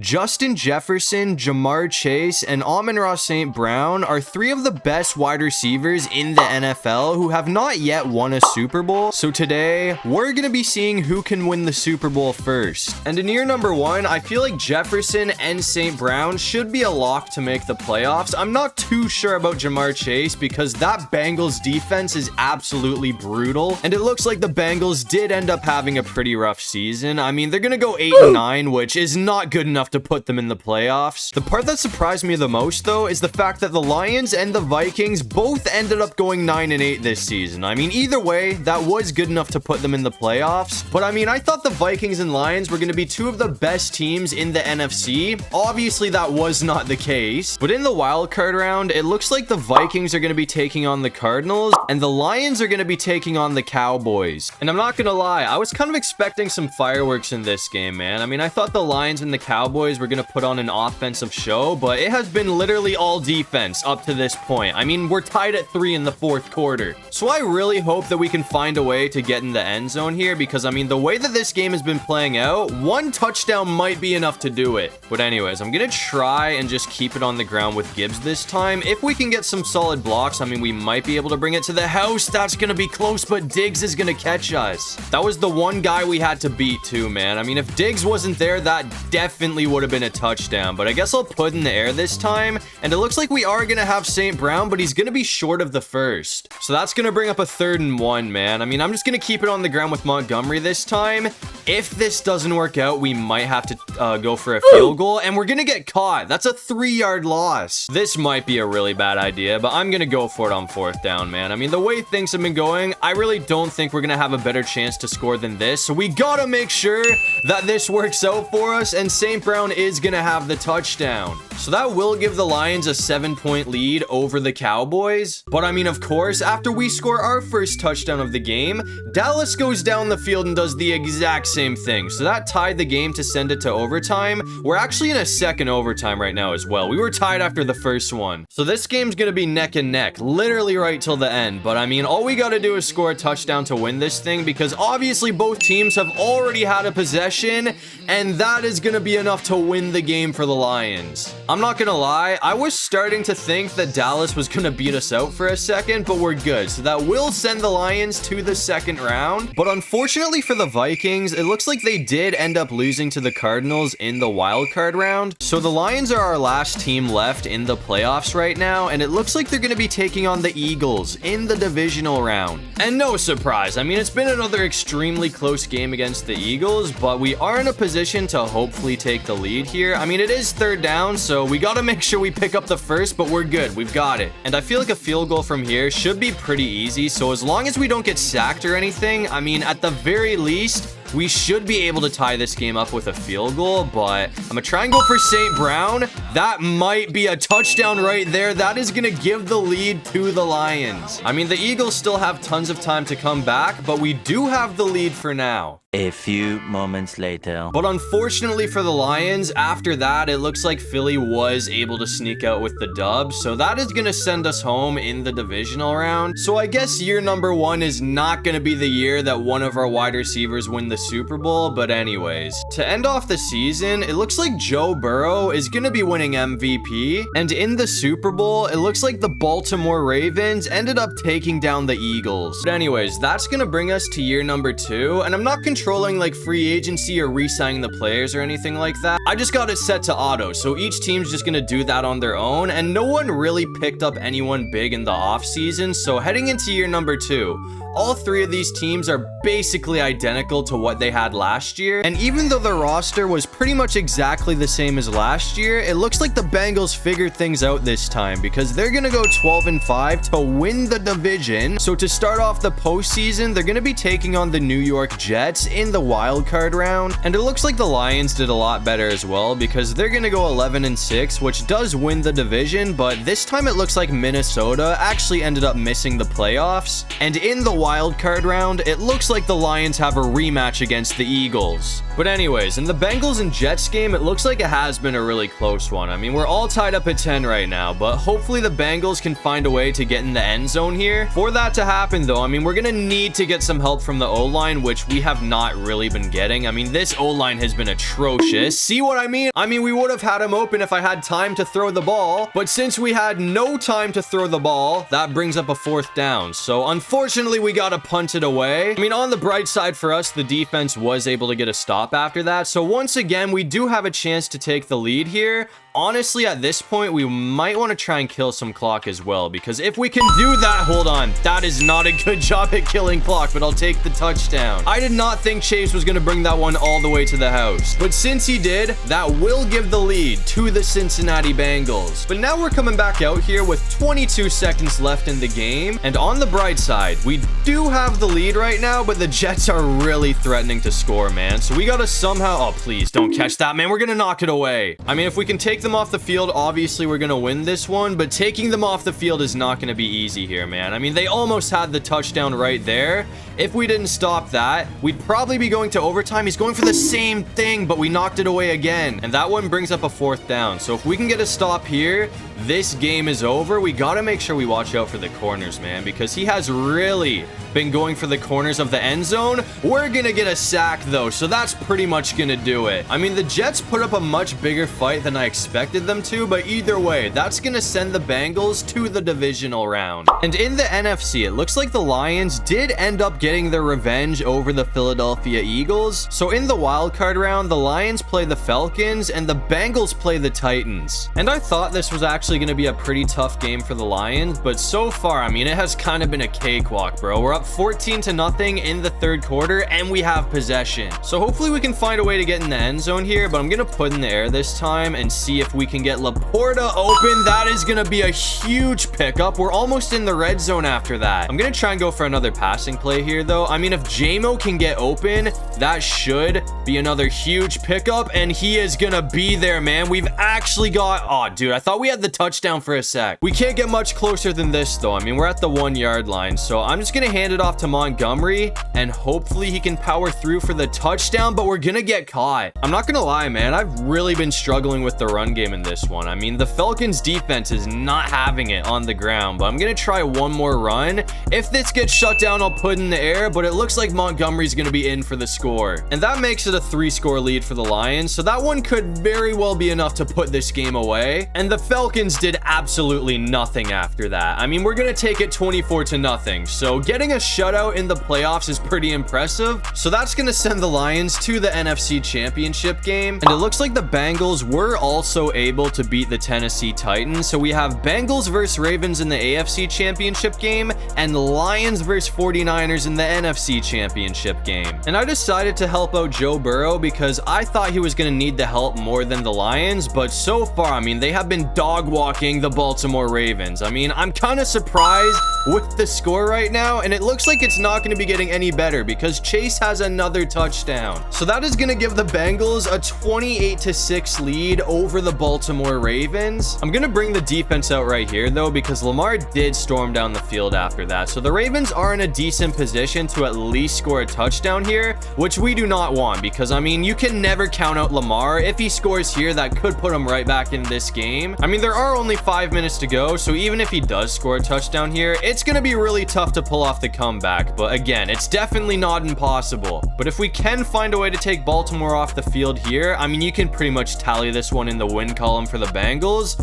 Justin Jefferson, Jamar Chase, and Amon-Ra St. Brown are three of the best wide receivers in the NFL who have not yet won a Super Bowl. So today, we're going to be seeing who can win the Super Bowl first. And in year number one, I feel like Jefferson and St. Brown should be a lock to make the playoffs. I'm not too sure about Jamar Chase because that Bengals defense is absolutely brutal. And it looks like the Bengals did end up having a pretty rough season. I mean, they're going to go 8-9, which is not good enough to put them in the playoffs. The part that surprised me the most, though, is the fact that the Lions and the Vikings both ended up going 9-8 this season. I mean, either way, that was good enough to put them in the playoffs. But I mean, I thought the Vikings and Lions were going to be two of the best teams in the NFC. Obviously, that was not the case. But in the wildcard round, it looks like the Vikings are going to be taking on the Cardinals, and the Lions are going to be taking on the Cowboys. And I'm not going to lie, I was kind of expecting some fireworks in this game, man. I mean, I thought the Lions and the Cowboys were going to put on an offensive show, but it has been literally all defense up to this point. I mean, we're tied at 3 in the fourth quarter. So I really hope that we can find a way to get in the end zone here because, I mean, the way that this game has been playing out, one touchdown might be enough to do it. But anyways, I'm going to try and just keep it on the ground with Gibbs this time. If we can get some solid blocks, I mean, we might be able to bring it to the house. That's going to be close, but Diggs is going to catch us. That was the one guy we had to beat too, man. I mean, if Diggs wasn't there, that definitely would have been a touchdown, but I guess I'll put in the air this time, and it looks like we are gonna have St. Brown, but he's gonna be short of the first, so that's gonna bring up a 3rd and 1, man. I mean, I'm just gonna keep it on the ground with Montgomery this time. If this doesn't work out, we might have to go for a field goal, and we're gonna get caught. That's a 3-yard loss. This might be a really bad idea, but I'm gonna go for it on 4th down, man. I mean, the way things have been going, I really don't think we're gonna have a better chance to score than this, so we gotta make sure that this works out for us, and St. Brown is gonna have the touchdown. So that will give the Lions a 7-point lead over the Cowboys. But I mean, of course, after we score our first touchdown of the game, Dallas goes down the field and does the exact same thing. So that tied the game to send it to overtime. We're actually in a second overtime right now as well. We were tied after the first one. So this game's gonna be neck and neck, literally right till the end. But I mean, all we gotta do is score a touchdown to win this thing because obviously both teams have already had a possession, and that is gonna be enough to win the game for the Lions. I'm not gonna lie, I was starting to think that Dallas was gonna beat us out for a second, but we're good. So that will send the Lions to the second round. But unfortunately for the Vikings, it looks like they did end up losing to the Cardinals in the wildcard round. So the Lions are our last team left in the playoffs right now, and it looks like they're gonna be taking on the Eagles in the divisional round. And no surprise, I mean, it's been another extremely close game against the Eagles, but we are in a position to hopefully take the lead here. I mean, it is 3rd down, so we gotta make sure we pick up the first, but we're good. We've got it. And I feel like a field goal from here should be pretty easy, so as long as we don't get sacked or anything, I mean, at the very least, we should be able to tie this game up with a field goal, but I'm gonna try and go for St. Brown. That might be a touchdown right there. That is gonna give the lead to the Lions. I mean, the Eagles still have tons of time to come back, but we do have the lead for now. A few moments later. But unfortunately for the Lions, after that, it looks like Philly was able to sneak out with the dub. So that is going to send us home in the divisional round. So I guess year number one is not going to be the year that one of our wide receivers win the Super Bowl. But anyways, to end off the season, it looks like Joe Burrow is going to be winning MVP. And in the Super Bowl, it looks like the Baltimore Ravens ended up taking down the Eagles. But anyways, that's going to bring us to year number 2. And I'm not controlling like free agency or re-signing the players or anything like that. I just got it set to auto, so each team's just gonna do that on their own, and no one really picked up anyone big in the offseason. So heading into year number 2, all 3 of these teams are basically identical to what they had last year, and even though the roster was pretty much exactly the same as last year, it looks like the Bengals figured things out this time because they're gonna go 12-5 to win the division. So to start off the postseason, they're gonna be taking on the New York Jets in the wild card round, and it looks like the Lions did a lot better as well because they're gonna go 11-6, which does win the division, but this time it looks like Minnesota actually ended up missing the playoffs. And in the wild card round, it looks like the Lions have a rematch against the Eagles. But anyways, in the Bengals and Jets game, it looks like it has been a really close one. I mean, we're all tied up at 10 right now, but hopefully the Bengals can find a way to get in the end zone here. For that to happen, though, I mean, we're going to need to get some help from the O-line, which we have not really been getting. I mean, this O-line has been atrocious. See what I mean? I mean, we would have had him open if I had time to throw the ball, but since we had no time to throw the ball, that brings up a 4th down. So unfortunately, we got to punt it away. I mean, on the bright side for us, the defense was able to get a stop after that. So once again, we do have a chance to take the lead here. Honestly, at this point, we might want to try and kill some clock as well, because if we can do that, hold on, that is not a good job at killing clock, but I'll take the touchdown. I did not think Chase was going to bring that one all the way to the house, but since he did, that will give the lead to the Cincinnati Bengals. But now we're coming back out here with 22 seconds left in the game, and on the bright side, we do have the lead right now, but the Jets are really threatening to score, man. So we got to somehow, oh, please don't catch that, man. We're going to knock it away. I mean, if we can take them off the field, obviously we're gonna win this one, but taking them off the field is not gonna be easy here, man. I mean, they almost had the touchdown right there. If we didn't stop that, we'd probably be going to overtime. He's going for the same thing, but we knocked it away again, and that one brings up a 4th down. So if we can get a stop here, this game is over. We gotta make sure we watch out for the corners, man, because he has really been going for the corners of the end zone. We're gonna get a sack though, so that's pretty much gonna do it. I mean, the Jets put up a much bigger fight than I expected them to, but either way, that's gonna send the Bengals to the divisional round. And in the NFC, it looks like the Lions did end up getting their revenge over the Philadelphia Eagles. So in the wild card round, the Lions play the Falcons and the Bengals play the Titans. And I thought this was actually gonna be a pretty tough game for the Lions, but so far, I mean, it has kind of been a cakewalk, bro. We're up 14-0 in the 3rd quarter, and we have possession. So hopefully we can find a way to get in the end zone here, but I'm gonna put in the air this time and see if we can get Laporta open. That is gonna be a huge pickup. We're almost in the red zone after that. I'm gonna try and go for another passing play here, though. I mean, if JMO can get open, that should be another huge pickup, and he is gonna be there, man. We've actually got, oh, dude, I thought we had the touchdown for a sec. We can't get much closer than this, though. I mean, we're at the 1-yard line, so I'm just gonna hand it off to Montgomery, and hopefully he can power through for the touchdown, but we're gonna get caught. I'm not gonna lie, man. I've really been struggling with the run game in this one. I mean, the Falcons defense is not having it on the ground, but I'm gonna try one more run. If this gets shut down, I'll put in the air, but it looks like Montgomery's gonna be in for the score. And that makes it a 3-score lead for the Lions, so that one could very well be enough to put this game away. And the Falcons did absolutely nothing after that. I mean, we're gonna take it 24-0, so getting a shutout in the playoffs is pretty impressive. So that's gonna send the Lions to the NFC Championship game, and it looks like the Bengals were also able to beat the Tennessee Titans. So we have Bengals versus Ravens in the AFC Championship game and Lions versus 49ers in the NFC Championship game. And I decided to help out Joe Burrow because I thought he was gonna need the help more than the Lions, but so far, I mean, they have been dog walking the Baltimore Ravens. I mean, I'm kind of surprised with the score right now, and it looks like it's not going to be getting any better because Chase has another touchdown. So that is going to give the Bengals a 28-6 lead over the Baltimore Ravens. I'm going to bring the defense out right here, though, because Lamar did storm down the field after that. So the Ravens are in a decent position to at least score a touchdown here, which we do not want because, I mean, you can never count out Lamar. If he scores here, that could put him right back in this game. I mean, there are only 5 minutes to go, so even if he does score a touchdown here, it's going to be really tough to pull off the comeback. But again, it's definitely not impossible. But if we can find a way to take Baltimore off the field here, I mean, you can pretty much tally this one in the win column for the Bengals.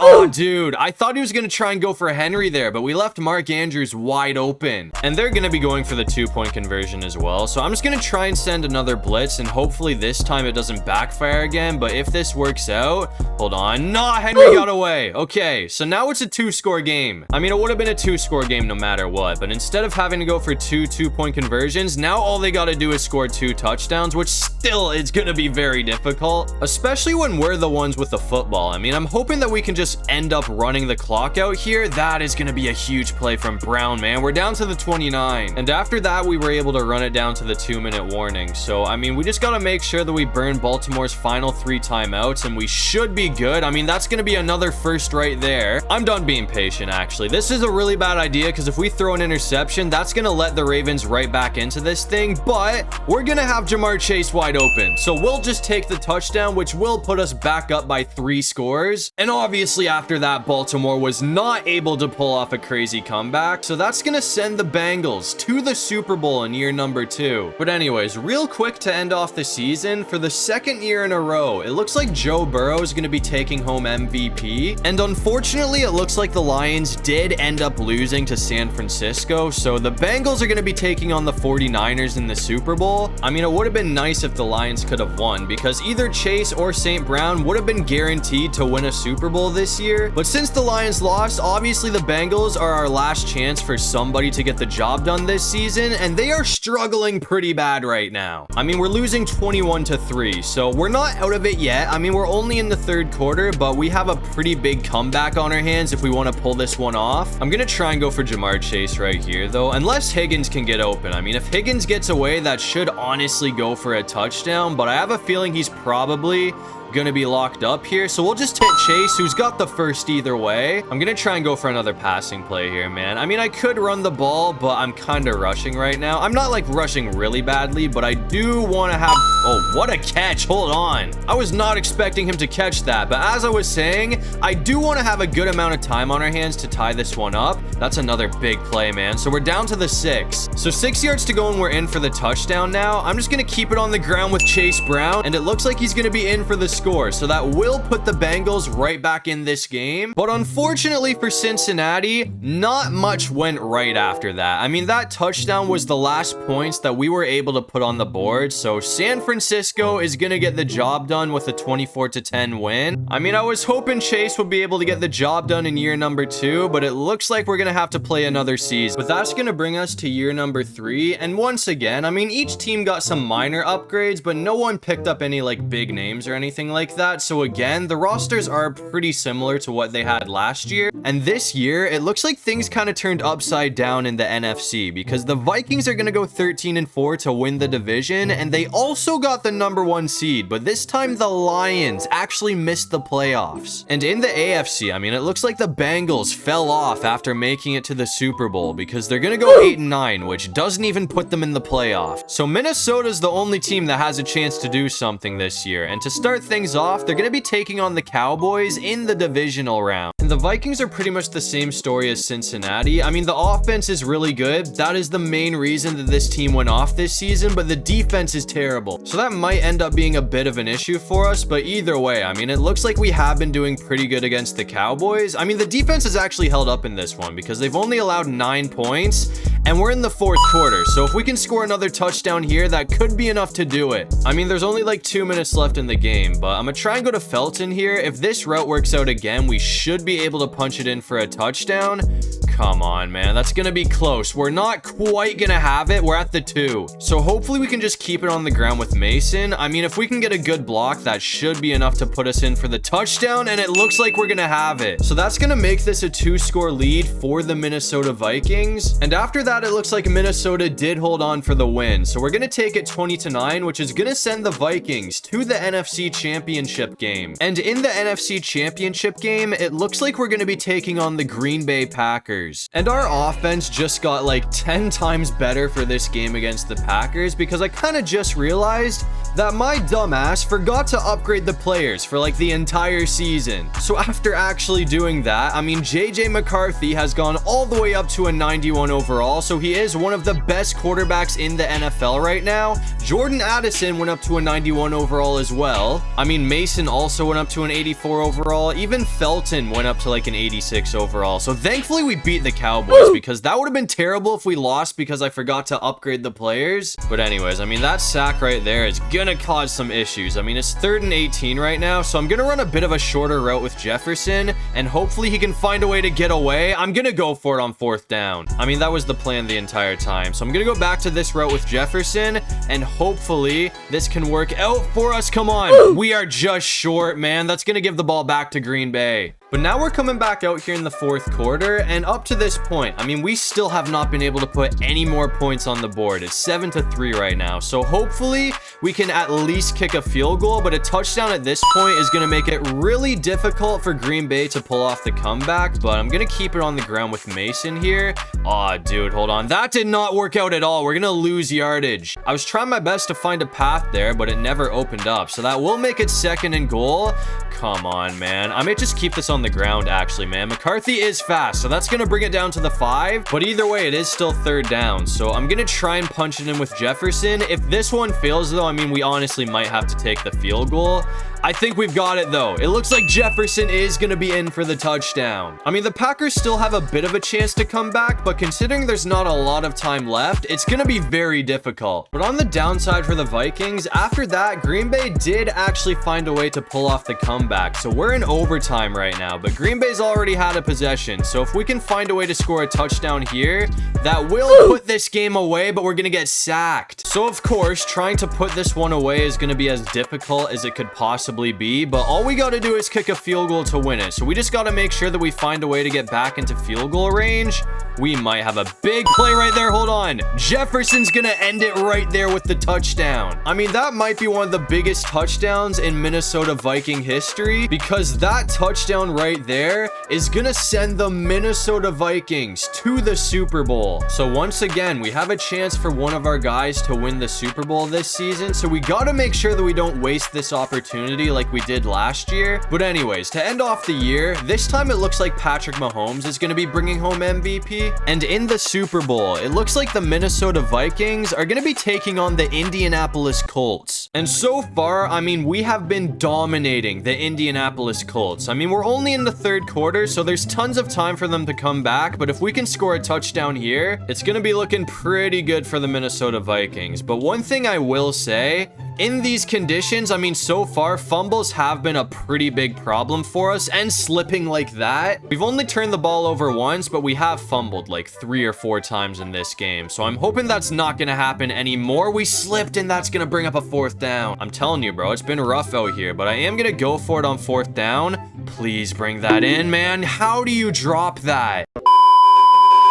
Oh, dude, I thought he was going to try and go for Henry there, but we left Mark Andrews wide open. And they're going to be going for the 2-point conversion as well. So I'm just going to try and send another blitz, and hopefully this time it doesn't backfire again. But if this works out, hold on. Nah, Henry got away. Okay, so now it's a 2-score game. I mean, it would have been a 2-score game no matter what, but instead of having to go for 2-point conversions, now all they got to do is score 2 touchdowns, which still is going to be very difficult, especially when we're the ones with the football. I mean, I'm hoping that we can just end up running the clock out here. That is going to be a huge play from Brown, man. We're down to the 29. And after that, we were able to run it down to the 2-minute warning. So, I mean, we just got to make sure that we burn Baltimore's final 3 timeouts, and we should be good. I mean, that's going to be another first right there. I'm done being patient, actually. This is a really bad idea because if we throw an interception, that's going to let the Ravens right back into this thing. But we're going to have Jamarr Chase wide open. So we'll just take the touchdown, which will put us back up by 3 scores. And obviously after that, Baltimore was not able to pull off a crazy comeback. So that's going to send the Bengals to the Super Bowl in year number 2. But anyways, real quick to end off the season, for the 2nd year in a row, it looks like Joe Burrow is going to be taking home MVP. And unfortunately, it looks like the Lions did end up losing to San Francisco. So the Bengals are going to be taking on the 49ers in the Super Bowl. I mean, it would have been nice if the Lions could have won because either Chase or St. Brown would have been guaranteed to win a Super Bowl this year. But since the Lions lost, obviously the Bengals are our last chance for somebody to get the job done this season, and they are struggling pretty bad right now. I mean, we're losing 21-3, so we're not out of it yet. I mean, we're only in the 3rd quarter, but we have a pretty big comeback on our hands if we want to pull this one off. I'm gonna try and go for Jamarr Chase right here, though, unless Higgins can get open. I mean, if Higgins gets away, that should honestly go for a touchdown, but I have a feeling he's probably gonna be locked up here, so we'll just hit Chase, who's got the first either way. I'm gonna try and go for another passing play here, man. I mean, I could run the ball, but I'm kind of rushing right now. I'm not like rushing really badly, but I do want to have... Oh, what a catch. Hold on. I was not expecting him to catch that, but as I was saying, I do want to have a good amount of time on our hands to tie this one up. That's another big play, man. So we're down to the 6. So 6 yards to go and we're in for the touchdown now. I'm just gonna keep it on the ground with Chase Brown, and it looks like he's gonna be in for the score. So that will put the Bengals right back in this game. But unfortunately for Cincinnati, not much went right after that. I mean, that touchdown was the last points that we were able to put on the board. So San Francisco is going to get the job done with a 24-10 win. I mean, I was hoping Chase would be able to get the job done in year number 2, but it looks like we're going to have to play another season. But that's going to bring us to year number 3. And once again, I mean, each team got some minor upgrades, but no one picked up any like big names or anything like that. So again, the rosters are pretty similar to what they had last year. And this year, it looks like things kind of turned upside down in the NFC because the Vikings are going to go 13-4 to win the division, and they also got the number 1 seed, but this time the Lions actually missed the playoffs. And in the AFC, I mean, it looks like the Bengals fell off after making it to the Super Bowl because they're going to go 8-9, which doesn't even put them in the playoffs. So Minnesota's the only team that has a chance to do something this year. And to start things off, they're going to be taking on the Cowboys in the divisional round. And the Vikings are pretty much the same story as Cincinnati. I mean, the offense is really good. That is the main reason that this team went off this season, but the defense is terrible. So that might end up being a bit of an issue for us, but either way, I mean, it looks like we have been doing pretty good against the Cowboys. I mean, the defense has actually held up in this one because they've only allowed 9 points, and we're in the 4th quarter. So if we can score another touchdown here, that could be enough to do it. I mean, there's only like 2 minutes left in the game, but I'm gonna try and go to Felton here. If this route works out again, we should be able to punch it in for a touchdown. Come on, man. That's going to be close. We're not quite going to have it. We're at the 2. So hopefully we can just keep it on the ground with Mason. I mean, if we can get a good block, that should be enough to put us in for the touchdown, and it looks like we're going to have it. So that's going to make this a 2-score lead for the Minnesota Vikings. And after that, it looks like Minnesota did hold on for the win. So we're going to take it 20-9, which is going to send the Vikings to the NFC Championship game. And in the NFC Championship game, it looks like we're going to be taking on the Green Bay Packers. And our offense just got like 10 times better for this game against the Packers because I kind of just realized that my dumbass forgot to upgrade the players for like the entire season. So after actually doing that, I mean, JJ McCarthy has gone all the way up to a 91 overall, so he is one of the best quarterbacks in the NFL right now. Jordan Addison went up to a 91 overall as well. I mean, Mason also went up to an 84 overall. Even Felton went up to like an 86 overall. So thankfully we beat beat the Cowboys, because that would have been terrible if we lost because I forgot to upgrade the players. But anyways, I mean, that sack right there is gonna cause some issues. I mean, it's 3rd and 18 right now, so I'm gonna run a bit of a shorter route with Jefferson, and hopefully he can find a way to get away. I'm gonna go for it on 4th down. I mean, that was the plan the entire time. So I'm gonna go back to this route with Jefferson, and hopefully this can work out for us. Come on. We are just short, man. That's gonna give the ball back to Green Bay. But now we're coming back out here in the 4th quarter, and up to this point, I mean, we still have not been able to put any more points on the board. It's 7-3 right now. So hopefully we can at least kick a field goal, but a touchdown at this point is going to make it really difficult for Green Bay to pull off the comeback. But I'm going to keep it on the ground with Mason here. Aw, dude, hold on. That did not work out at all. We're going to lose yardage. I was trying my best to find a path there, but it never opened up. So that will make it 2nd and goal. Come on, man. I may just keep this on the ground, actually, man. McCarthy is fast, so that's going to bring it down to the 5. But either way, it is still 3rd down. So I'm going to try and punch it in with Jefferson. If this one fails, though, I mean, we honestly might have to take the field goal. I think we've got it, though. It looks like Jefferson is going to be in for the touchdown. I mean, the Packers still have a bit of a chance to come back, but considering there's not a lot of time left, it's going to be very difficult. But on the downside for the Vikings, after that, Green Bay did actually find a way to pull off the comeback. So we're in overtime right now, but Green Bay's already had a possession. So if we can find a way to score a touchdown here, that will put this game away, but we're going to get sacked. So of course, trying to put this one away is going to be as difficult as it could possibly be, but all we got to do is kick a field goal to win it. So we just got to make sure that we find a way to get back into field goal range. We might have a big play right there. Hold on. Jefferson's going to end it right there with the touchdown. I mean, that might be one of the biggest touchdowns in Minnesota Viking history, because that touchdown right there is going to send the Minnesota Vikings to the Super Bowl. So once again, we have a chance for one of our guys to win the Super Bowl this season. So we got to make sure that we don't waste this opportunity like we did last year. But anyways, to end off the year, this time it looks like Patrick Mahomes is going to be bringing home MVP. And in the Super Bowl, it looks like the Minnesota Vikings are going to be taking on the Indianapolis Colts. And so far, I mean, we have been dominating the Indianapolis Colts. I mean, we're only in the 3rd quarter, so there's tons of time for them to come back. But if we can score a touchdown here, it's going to be looking pretty good for the Minnesota Vikings. But one thing I will say, in these conditions, I mean, so far, fumbles have been a pretty big problem for us, and slipping like that. We've only turned the ball over once, but we have fumbled like 3 or 4 times in this game. So I'm hoping that's not going to happen anymore. We slipped, and that's going to bring up a 4th down. I'm telling you, bro, it's been rough out here, but I am going to go for it on 4th down. Please bring that in, man. How do you drop that?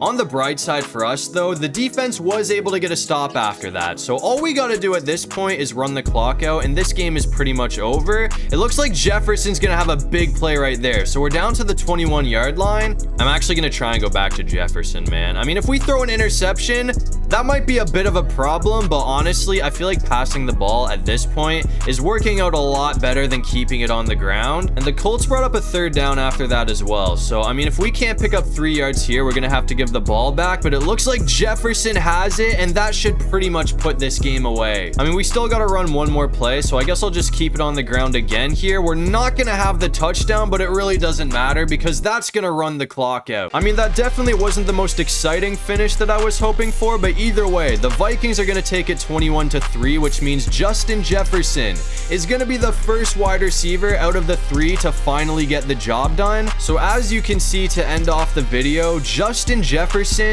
On the bright side for us, though, the defense was able to get a stop after that. So all we got to do at this point is run the clock out, and this game is pretty much over. It looks like Jefferson's going to have a big play right there. So we're down to the 21-yard line. I'm actually going to try and go back to Jefferson, man. I mean, if we throw an interception, that might be a bit of a problem, but honestly, I feel like passing the ball at this point is working out a lot better than keeping it on the ground. And the Colts brought up a 3rd down after that as well. So, I mean, if we can't pick up 3 yards here, we're going to have to give the ball back, but it looks like Jefferson has it, and that should pretty much put this game away. I mean, we still got to run one more play, so I guess I'll just keep it on the ground again here. We're not going to have the touchdown, but it really doesn't matter because that's going to run the clock out. I mean, that definitely wasn't the most exciting finish that I was hoping for, but either way, the Vikings are going to take it 21-3, which means Justin Jefferson is going to be the first wide receiver out of the 3 to finally get the job done. So as you can see, to end off the video, Justin Jefferson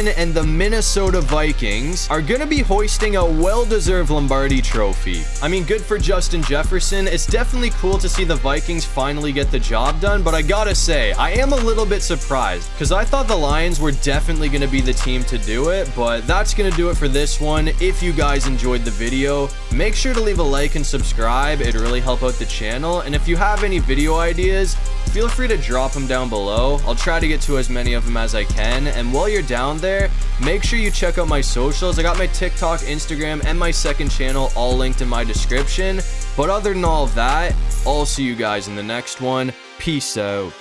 and the Minnesota Vikings are going to be hoisting a well-deserved Lombardi trophy. I mean, good for Justin Jefferson. It's definitely cool to see the Vikings finally get the job done, but I gotta say, I am a little bit surprised because I thought the Lions were definitely going to be the team to do it, but that's going to do it for this one. If you guys enjoyed the video, make sure to leave a like and subscribe. It'd really help out the channel, and if you have any video ideas, feel free to drop them down below. I'll try to get to as many of them as I can, and while you're down there, make sure you check out my socials. I got my TikTok, Instagram, and my 2nd channel all linked in my description. But other than all of that, I'll see you guys in the next one. Peace out.